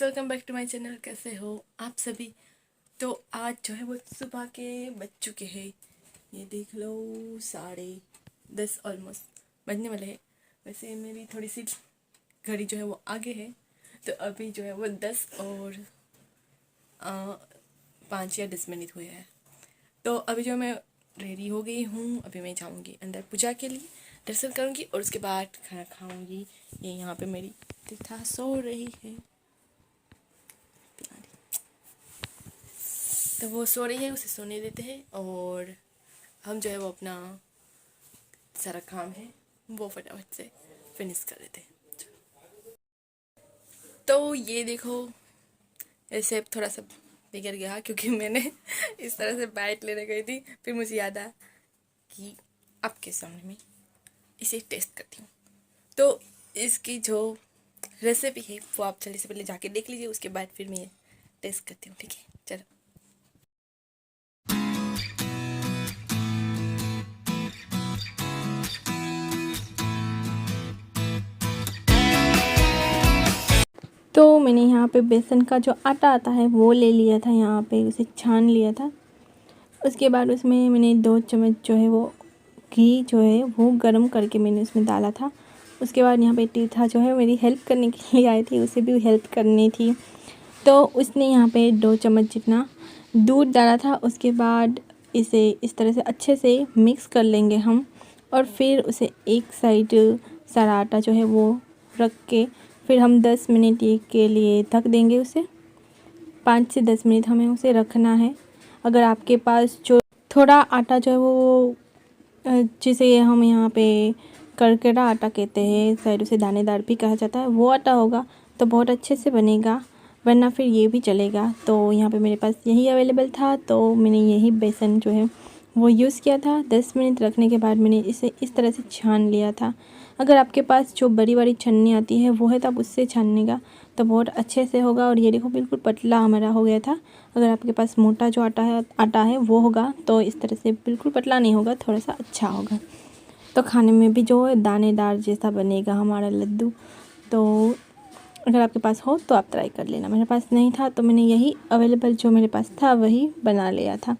Welcome back to my channel. कैसे हो आप सभी। तो आज जो है वो सुबह के बज चुके हैं। ये देख लो 10:30 ऑलमोस्ट बजने वाले हैं। वैसे मेरी थोड़ी सी घड़ी जो है वो आगे है, तो अभी जो है वो 10 और 5 या 10 मिनट हुए हैं। तो अभी जो मैं रेडी हो गई हूँ। अभी मैं जाऊँगी अंदर पूजा के लिए, दर्शन करूँगी और उसके बाद खाना खाऊँगी। ये यहाँ पे मेरी तिथा सो रही है, तो वो सो रही है, उसे सोने देते हैं और हम जो है वो अपना सारा काम है वो फटाफट से फिनिश कर लेते हैं। तो ये देखो, ऐसे थोड़ा सा बिगड़ गया क्योंकि मैंने इस तरह से बाइट लेने गई थी। फिर मुझे याद आया कि आपके सामने में इसे टेस्ट करती हूँ। तो इसकी जो रेसिपी है वो आप जल्दी से पहले जाके देख लीजिए, उसके बाद फिर मैं टेस्ट करती हूँ। ठीक है, चलो। तो मैंने यहाँ पे बेसन का जो आटा आता है वो ले लिया था, यहाँ पे उसे छान लिया था। उसके बाद उसमें मैंने 2 चम्मच जो है वो घी जो है वो गरम करके मैंने उसमें डाला था। उसके बाद यहाँ पे टीथा जो है मेरी हेल्प करने के लिए आई थी, उसे भी हेल्प करनी थी, तो उसने यहाँ पे 2 चम्मच जितना दूध डाला था। उसके बाद इसे इस तरह से अच्छे से मिक्स कर लेंगे हम, और फिर उसे एक साइड सारा आटा जो है वो रख के फिर हम 10 मिनट के लिए ढक देंगे उसे। 5 से 10 मिनट हमें उसे रखना है। अगर आपके पास जो थोड़ा आटा जो है वो जिसे हम यहाँ पे करकरा आटा कहते हैं, शायद उसे दानेदार भी कहा जाता है, वो आटा होगा तो बहुत अच्छे से बनेगा, वरना फिर ये भी चलेगा। तो यहाँ पे मेरे पास यही अवेलेबल था, तो मैंने यही बेसन जो है वो यूज़ किया था। 10 मिनट रखने के बाद मैंने इसे इस तरह से छान लिया था। अगर आपके पास जो बड़ी बड़ी छन्नी आती है वो है, तब उससे छानने का तो बहुत अच्छे से होगा। और ये देखो बिल्कुल पतला हमारा हो गया था। अगर आपके पास मोटा जो आटा है वो होगा तो इस तरह से बिल्कुल पतला नहीं होगा, थोड़ा सा अच्छा होगा, तो खाने में भी जो है दानेदार जैसा बनेगा हमारा लड्डू। तो अगर आपके पास हो तो आप ट्राई कर लेना। मेरे पास नहीं था तो मैंने यही अवेलेबल जो मेरे पास था वही बना लिया था।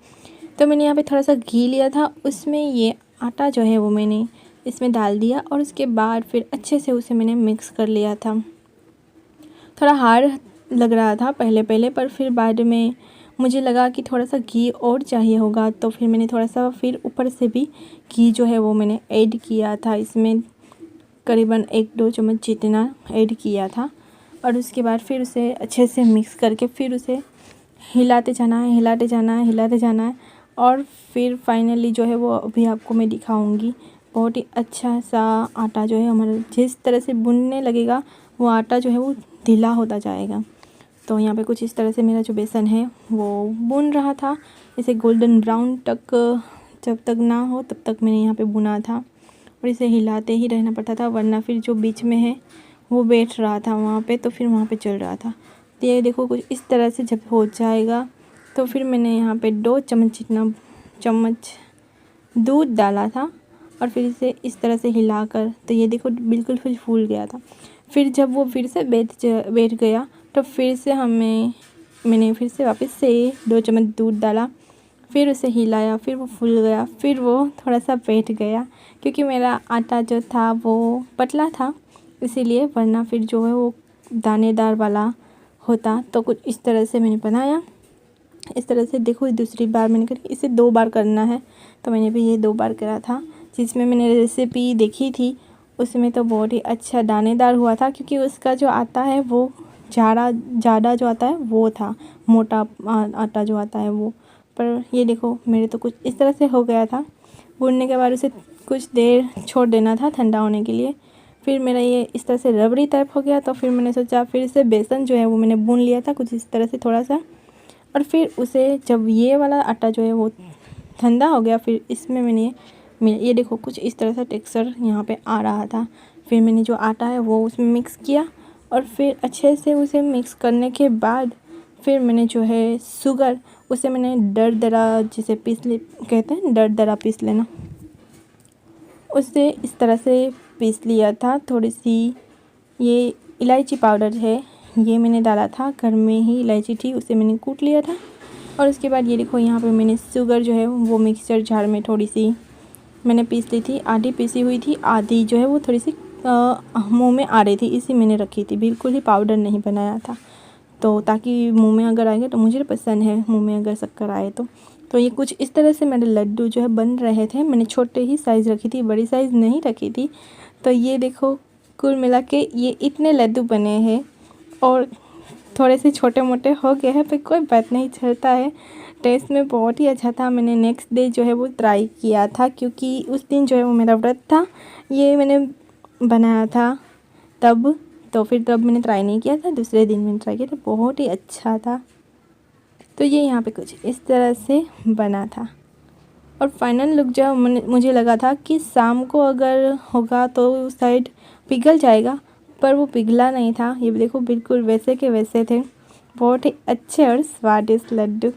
तो मैंने यहाँ पे थोड़ा सा घी लिया था, उसमें ये आटा जो है वो मैंने इसमें डाल दिया और उसके बाद फिर अच्छे से उसे मैंने मिक्स कर लिया था। थोड़ा हार्ड लग रहा था पहले पहले, पर फिर बाद में मुझे लगा कि थोड़ा सा घी और चाहिए होगा, तो फिर मैंने थोड़ा सा फिर ऊपर से भी घी जो है वो मैंने ऐड किया था। इसमें करीबन 1-2 चम्मच जितना ऐड किया था। और उसके बाद फिर उसे अच्छे से मिक्स करके फिर उसे हिलाते जाना है, हिलाते जाना है, हिलाते जाना है। और फिर फाइनली जो है वो अभी आपको मैं दिखाऊंगी। बहुत ही अच्छा सा आटा जो है हमारा जिस तरह से बुनने लगेगा वो आटा जो है वो ढीला होता जाएगा। तो यहाँ पे कुछ इस तरह से मेरा जो बेसन है वो बुन रहा था। इसे गोल्डन ब्राउन तक जब तक ना हो तब तक मैंने यहाँ पे बुना था, और इसे हिलाते ही रहना पड़ता था, वरना फिर जो बीच में है वो बैठ रहा था वहाँ पे, तो फिर वहाँ पे चल रहा था। तो ये देखो कुछ इस तरह से जब हो जाएगा तो फिर मैंने यहाँ पे 2 चम्मच जितना दूध डाला था, और फिर इसे इस तरह से हिलाकर, तो ये देखो बिल्कुल फिर फूल गया था। फिर जब वो फिर से बैठ गया तो फिर से मैंने फिर से वापस से 2 चम्मच दूध डाला, फिर उसे हिलाया, फिर वो फूल गया, फिर वो थोड़ा सा बैठ गया क्योंकि मेरा आटा जो था वो पतला था इसीलिए, वरना फिर जो है वो दानेदार वाला होता। तो कुछ इस तरह से मैंने बनाया। इस तरह से देखो दूसरी बार मैंने करी, इसे 2 बार करना है, तो मैंने भी ये 2 बार करा था। जिसमें मैंने रेसिपी देखी थी उसमें तो बहुत ही अच्छा दानेदार हुआ था, क्योंकि उसका जो आटा है वो ज़्यादा जो आता है वो था, मोटा आटा जो आता है वो। पर ये देखो मेरे तो कुछ इस तरह से हो गया था। भूनने के बाद उसे कुछ देर छोड़ देना था ठंडा होने के लिए। फिर मेरा ये इस तरह से रबड़ी टाइप हो गया, तो फिर मैंने सोचा फिर से बेसन जो है वो मैंने भून लिया था कुछ इस तरह से थोड़ा सा, और फिर उसे जब ये वाला आटा जो है वो ठंडा हो गया, फिर इसमें मैंने ये देखो कुछ इस तरह से टेक्सचर यहाँ पे आ रहा था। फिर मैंने जो आटा है वो उसमें मिक्स किया, और फिर अच्छे से उसे मिक्स करने के बाद फिर मैंने जो है शुगर, उसे मैंने दरदरा जिसे कहते हैं दरदरा पीस लेना, उससे इस तरह से पीस लिया था। थोड़ी सी ये इलायची पाउडर है, ये मैंने डाला था, घर में ही इलायची थी उसे मैंने कूट लिया था। और उसके बाद ये देखो यहाँ पे मैंने शुगर जो है वो मिक्सर जार में थोड़ी सी मैंने पीस ली थी, आधी पीसी हुई थी, आधी जो है वो थोड़ी सी मुंह में आ रही थी, इसी मैंने रखी थी, बिल्कुल ही पाउडर नहीं बनाया था। तो ताकि मुंह में अगर आएगा तो मुझे पसंद है मुंह में अगर शक्कर आए तो ये कुछ इस तरह से मेरे लड्डू जो है बन रहे थे। मैंने छोटे ही साइज़ रखी थी, बड़ी साइज़ नहीं रखी थी। तो ये देखो कुल मिला के ये इतने लड्डू बने हैं और थोड़े से छोटे मोटे हो गए हैं, पर कोई बात नहीं, चलता है। टेस्ट में बहुत ही अच्छा था। मैंने नेक्स्ट डे जो है वो ट्राई किया था, क्योंकि उस दिन जो है वो मेरा व्रत था, ये मैंने बनाया था तब, तो फिर तब मैंने ट्राई नहीं किया था, दूसरे दिन मैंने ट्राई किया था, बहुत ही अच्छा था। तो ये यहाँ पे कुछ इस तरह से बना था। और फाइनल लुक जो मुझे लगा था कि शाम को अगर होगा तो शायद पिघल जाएगा, पर वो पिघला नहीं था। ये देखो बिल्कुल वैसे के वैसे थे, बहुत ही अच्छे और स्वादिष्ट लड्डू।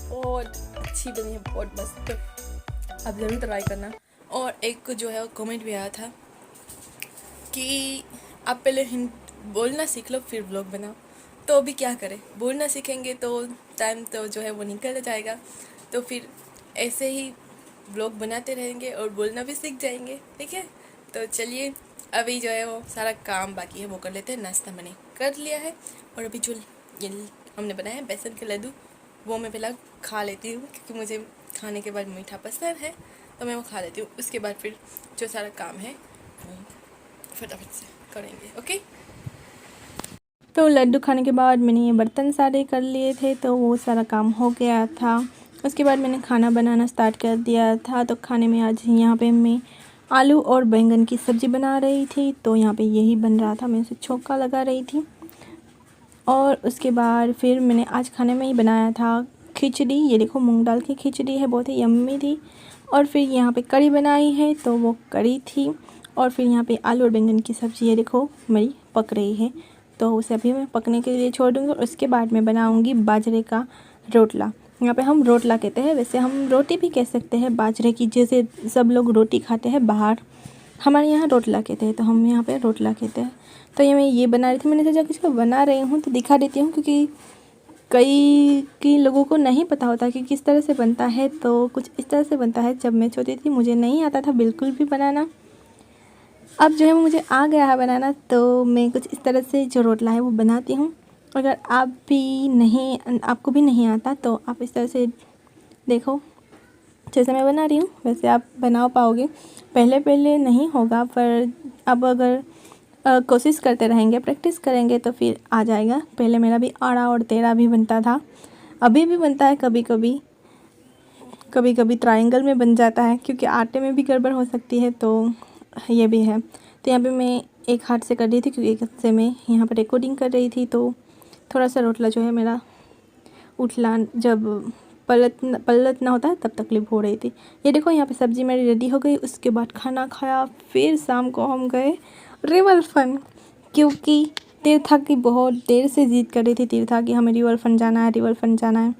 बहुत अच्छी बनी है, बहुत मस्त, आप ज़रूर ट्राई करना। और एक जो है कमेंट भी आया था कि आप पहले हिंट बोलना सीख लो फिर व्लॉग बनाओ। तो अभी क्या करें, बोलना सीखेंगे तो टाइम तो जो है वो निकल जाएगा, तो फिर ऐसे ही व्लॉग बनाते रहेंगे और बोलना भी सीख जाएंगे। ठीक है, तो चलिए अभी जो है वो सारा काम बाकी है वो कर लेते हैं। नाश्ता मैंने कर लिया है और अभी जो ये हमने बनाया है बेसन के लड्डू वो मैं पहला खा लेती हूँ, क्योंकि मुझे खाने के बाद मीठा पसंद है, तो मैं वो खा लेती हूँ। उसके बाद फिर जो सारा काम है वो फटाफट से करेंगे। ओके, तो लड्डू खाने के बाद मैंने ये बर्तन सारे कर लिए थे, तो वो सारा काम हो गया था। उसके बाद मैंने खाना बनाना स्टार्ट कर दिया था। तो खाने में आज यहाँ पे मैं आलू और बैंगन की सब्ज़ी बना रही थी, तो यहाँ पे यही बन रहा था, मैं उसे छौंका लगा रही थी। और उसके बाद फिर मैंने आज खाने में ही बनाया था खिचड़ी, ये देखो मूंग दाल की खिचड़ी है, बहुत ही यम्मी थी। और फिर यहाँ पे कड़ी बनाई है, तो वो कड़ी थी। और फिर यहाँ पे आलू और बैंगन की सब्ज़ी ये देखो मेरी पक रही है, तो उसे अभी मैं पकने के लिए छोड़ दूँगी। और उसके बाद मैं बनाऊँगी बाजरे का रोटला। यहाँ पे हम रोटला कहते हैं, वैसे हम रोटी भी कह सकते हैं बाजरे की, जैसे सब लोग रोटी खाते हैं बाहर, हमारे यहाँ रोटला कहते हैं, तो हम यहाँ पे रोटला कहते हैं। तो ये मैं ये बना रही थी, मैंने सोचा किसी को बना रही हूँ तो दिखा देती हूँ, क्योंकि कई लोगों को नहीं पता होता कि किस तरह से बनता है। तो कुछ इस तरह से बनता है। जब मैं छोटी थी मुझे नहीं आता था बिल्कुल भी बनाना, अब जो है वो मुझे आ गया है बनाना, तो मैं कुछ इस तरह से जो रोटला है वो बनाती हूँ। अगर आपको भी नहीं आता तो आप इस तरह से देखो, जैसे मैं बना रही हूँ वैसे आप बना पाओगे। पहले नहीं होगा, पर अब अगर कोशिश करते रहेंगे, प्रैक्टिस करेंगे तो फिर आ जाएगा। पहले मेरा भी आड़ा और टेढ़ा भी बनता था, अभी भी बनता है कभी कभी ट्रायंगल में बन जाता है, क्योंकि आटे में भी गड़बड़ हो सकती है, तो ये भी है। तो यहाँ पे मैं एक हाथ से कर रही थी, क्योंकि एक हाथ से मैं यहाँ पर रिकॉर्डिंग कर रही थी, तो थोड़ा सा रोटला जो है मेरा उठला, जब पलट ना होता है तब तकलीफ़ हो रही थी। ये देखो यहाँ पे सब्ज़ी मेरी रेडी हो गई। उसके बाद खाना खाया, फिर शाम को हम गए रिवर फन, क्योंकि तीर्था की बहुत देर से ज़िद कर रही थी तीर्था कि हमें रिवर फन जाना है।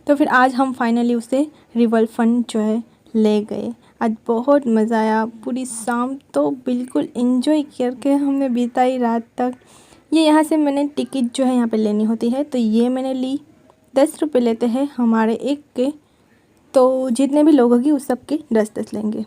तो फिर आज हम फाइनली उसे रिवर फन जो है ले गए। आज बहुत मज़ा आया, पूरी शाम तो बिल्कुल एंजॉय करके हमने बिताई रात तक। ये यहाँ से मैंने टिकट जो है यहाँ पे लेनी होती है, तो ये मैंने ली, 10 रुपये लेते हैं हमारे एक के, तो जितने भी लोग होंगे उस सब के 10 लेंगे।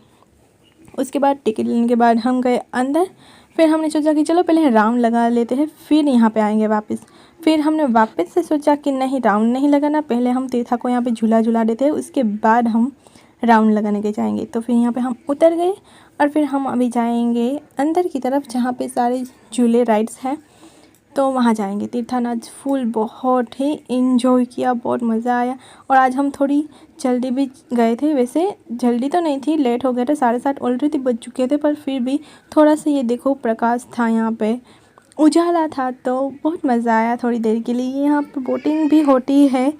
उसके बाद टिकट लेने के बाद हम गए अंदर। फिर हमने सोचा कि चलो पहले राउंड लगा लेते हैं, फिर यहाँ पे आएंगे वापस। फिर हमने वापस से सोचा कि नहीं, राउंड नहीं लगाना, पहले हम तीर्था को यहाँ पे झूला देते हैं, उसके बाद हम राउंड लगाने के जाएंगे। तो फिर यहाँ पे हम उतर गए और फिर हम अभी जाएंगे अंदर की तरफ, जहाँ पे सारे झूले राइड्स हैं। तो वहाँ जाएंगे। तीर्था ने आज फुल बहुत ही इन्जॉय किया, बहुत मज़ा आया। और आज हम थोड़ी जल्दी भी गए थे, वैसे जल्दी तो नहीं थी, लेट हो गए थे, 7:30 ऑलरेडी बज चुके थे, पर फिर भी थोड़ा सा ये देखो प्रकाश था यहाँ पे, उजाला था, तो बहुत मज़ा आया थोड़ी देर के लिए। यहाँ पर बोटिंग भी होती है,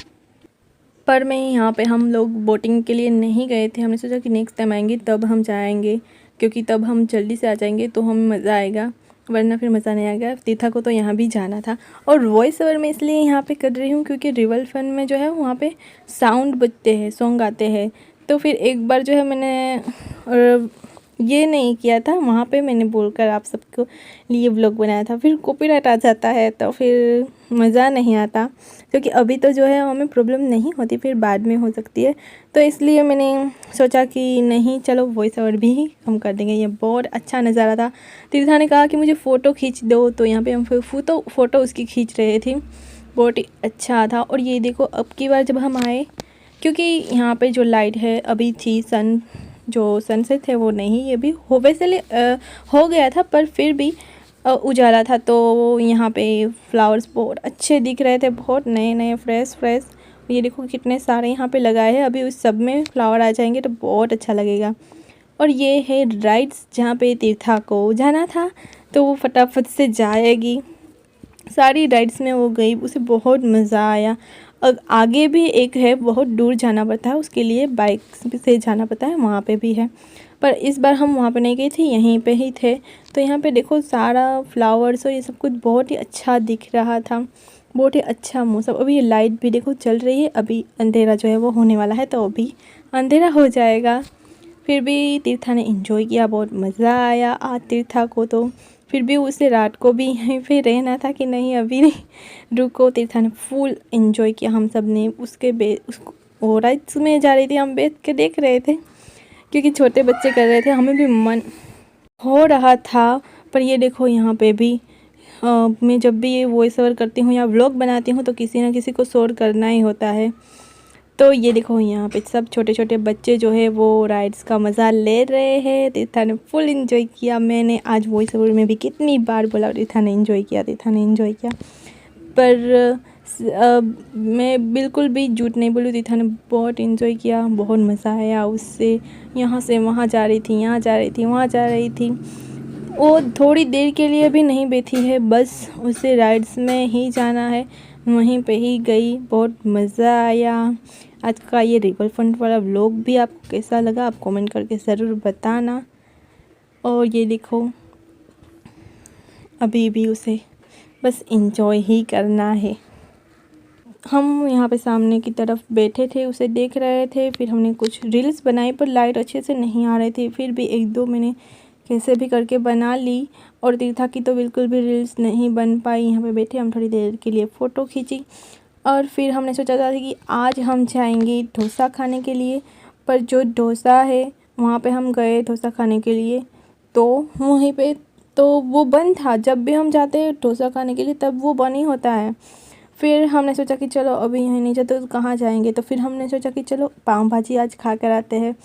पर मैं यहाँ पे हम लोग बोटिंग के लिए नहीं गए थे। हमने सोचा कि नेक्स्ट टाइम आएंगे तब हम जाएंगे, क्योंकि तब हम जल्दी से आ जाएंगे तो हमें मज़ा आएगा, वरना फिर मज़ा नहीं आएगा। तीर्था को तो यहाँ भी जाना था। और वॉइस ओवर मैं इसलिए यहाँ पे कर रही हूँ क्योंकि रिवर फन में जो है वहाँ पे साउंड बजते हैं, सॉन्ग आते हैं। तो फिर एक बार जो है मैंने ये नहीं किया था, वहाँ पे मैंने बोलकर आप सबको लिए व्लॉग बनाया था, फिर कॉपीराइट आ जाता है तो फिर मज़ा नहीं आता। क्योंकि अभी तो जो है हमें प्रॉब्लम नहीं होती, फिर बाद में हो सकती है, तो इसलिए मैंने सोचा कि नहीं, चलो वॉइस ओवर भी हम कर देंगे। ये बहुत अच्छा नज़ारा था। तीर्था ने कहा कि मुझे फ़ोटो खींच दो, तो यहाँ पे हम फ़ोटो उसकी खींच रहे थे, बहुत ही अच्छा था। और ये देखो अब की बार जब हम आए, क्योंकि यहाँ पे जो लाइट है अभी थी, जो सनसेट है वो नहीं, ये भी हो वैसे हो गया था, पर फिर भी उजाला था। तो यहाँ पे फ्लावर्स बहुत अच्छे दिख रहे थे, बहुत नए नए फ्रेश। ये देखो कितने सारे यहाँ पे लगाए हैं, अभी उस सब में फ्लावर आ जाएंगे तो बहुत अच्छा लगेगा। और ये है राइड्स, जहाँ पे तीर्था को जाना था तो वो फटाफट से जाएगी। सारी राइड्स में वो गई, उसे बहुत मज़ा आया। और आगे भी एक है, बहुत दूर जाना पड़ता है, उसके लिए बाइक से जाना पड़ता है, वहाँ पे भी है। पर इस बार हम वहाँ पे नहीं गए थे, यहीं पे ही थे। तो यहाँ पे देखो सारा फ्लावर्स और ये सब कुछ बहुत ही अच्छा दिख रहा था, बहुत ही अच्छा मौसम। अभी ये लाइट भी देखो चल रही है, अभी अंधेरा जो है वो होने वाला है, तो अभी अंधेरा हो जाएगा। फिर भी तीर्था ने एंजॉय किया, बहुत मज़ा आया आज तीर्था को। तो फिर भी उसे रात को भी यहीं पे रहना था कि नहीं अभी नहीं रुको। तीर्था ने फुल एंजॉय किया, हम सब ने उसको राइड्स में जा रही थी, हम बैठ के देख रहे थे क्योंकि छोटे बच्चे कर रहे थे, हमें भी मन हो रहा था। पर ये देखो यहाँ पे भी मैं जब भी ये वॉइस ओवर करती हूँ या व्लॉग बनाती हूँ तो किसी ना किसी को शोर करना ही होता है। तो ये देखो यहाँ पे सब छोटे छोटे बच्चे जो है वो राइड्स का मज़ा ले रहे हैं। तीर्था ने फुल एंजॉय किया। मैंने आज वॉइस ओवर में भी कितनी बार बोला तीर्था ने एंजॉय किया, पर मैं बिल्कुल भी झूठ नहीं बोलूँ, तीर्था ने बहुत एंजॉय किया, बहुत मज़ा आया उससे। यहाँ से वहाँ जा रही थी, यहाँ जा रही थी, वहाँ जा रही थी। वो थोड़ी देर के लिए भी नहीं बैठी है, बस उसे राइड्स में ही जाना है, वहीं पे ही गई। बहुत मज़ा आया। आज का ये रिवर फ्रंट वाला व्लॉग भी आपको कैसा लगा आप कमेंट करके ज़रूर बताना। और ये देखो अभी भी उसे बस एंजॉय ही करना है। हम यहाँ पे सामने की तरफ बैठे थे, उसे देख रहे थे। फिर हमने कुछ रील्स बनाई, पर लाइट अच्छे से नहीं आ रही थी, फिर भी एक दो मैंने कैसे भी करके बना ली। और तीर्था की तो बिल्कुल भी रील्स नहीं बन पाई। यहाँ पे बैठे हम थोड़ी देर के लिए फ़ोटो खींची और फिर हमने सोचा था कि आज हम जाएंगे डोसा खाने के लिए। पर जो डोसा है वहाँ पे हम गए डोसा खाने के लिए, तो वहीं पे तो वो बंद था। जब भी हम जाते हैं डोसा खाने के लिए तब वो बंद ही होता है। फिर हमने सोचा कि चलो अभी यहीं नहीं जाते तो कहाँ जाएंगे, तो फिर हमने सोचा कि चलो पाव भाजी आज खा कर आते हैं।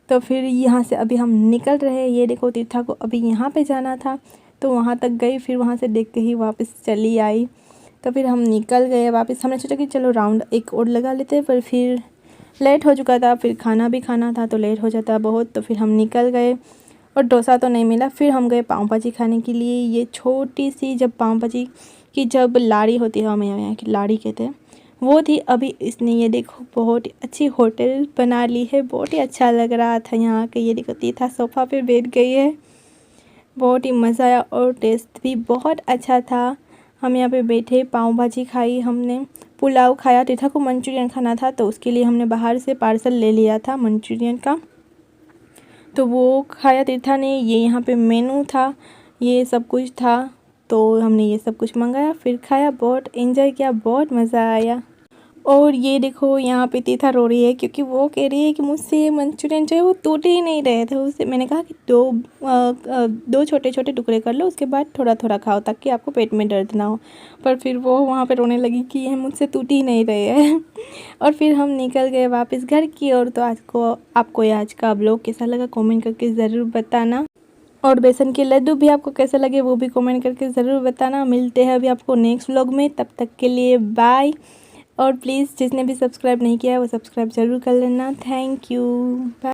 तो फिर यहाँ से अभी हम निकल रहे हैं। ये देखो तीर्था को अभी यहाँ पे जाना था तो वहाँ तक गई, फिर वहाँ से देख के ही वापस चली आई। तो फिर हम निकल गए वापस। हमने सोचा कि चलो राउंड एक और लगा लेते हैं, पर फिर लेट हो चुका था, फिर खाना भी खाना था तो लेट हो जाता बहुत। तो फिर हम निकल गए और डोसा तो नहीं मिला। फिर हम गए पाव भाजी खाने के लिए। ये छोटी सी जब पाव भाजी की जब लाड़ी होती है, हमें यहाँ की लाड़ी कहते हैं, वो थी। अभी इसने ये देखो बहुत ही अच्छी होटल बना ली है, बहुत ही अच्छा लग रहा था यहाँ के। ये देखो तीर्था सोफ़ा पे बैठ गई है, बहुत ही मज़ा आया और टेस्ट भी बहुत अच्छा था। हम यहाँ पे बैठे, पाव भाजी खाई, हमने पुलाव खाया। तीर्था को मंचूरियन खाना था तो उसके लिए हमने बाहर से पार्सल ले लिया था मंचूरियन का, तो वो खाया तीर्था ने। ये यहाँ पे मेनू था, ये सब कुछ था, तो हमने ये सब कुछ मंगाया, फिर खाया, बहुत एंजॉय किया, बहुत मज़ा आया। और ये देखो यहाँ पे तीर्था रो रही है क्योंकि वो कह रही है कि मुझसे ये मंचूरियन जो है वो टूट ही नहीं रहे थे। उससे मैंने कहा कि दो छोटे छोटे टुकड़े कर लो, उसके बाद थोड़ा थोड़ा खाओ ताकि आपको पेट में दर्द ना हो। पर फिर वो वहाँ पे रोने लगी कि ये मुझसे टूट ही नहीं रहे हैं। और फिर हम निकल गए वापस घर की ओर। तो आपको आज का व्लॉग कैसा लगा कमेंट करके ज़रूर बताना। और बेसन के लड्डू भी आपको कैसे लगे वो भी कमेंट करके ज़रूर बताना। मिलते हैं अभी आपको नेक्स्ट व्लॉग में, तब तक के लिए बाय। और प्लीज़ जिसने भी सब्सक्राइब नहीं किया है वो सब्सक्राइब ज़रूर कर लेना। Thank you, bye.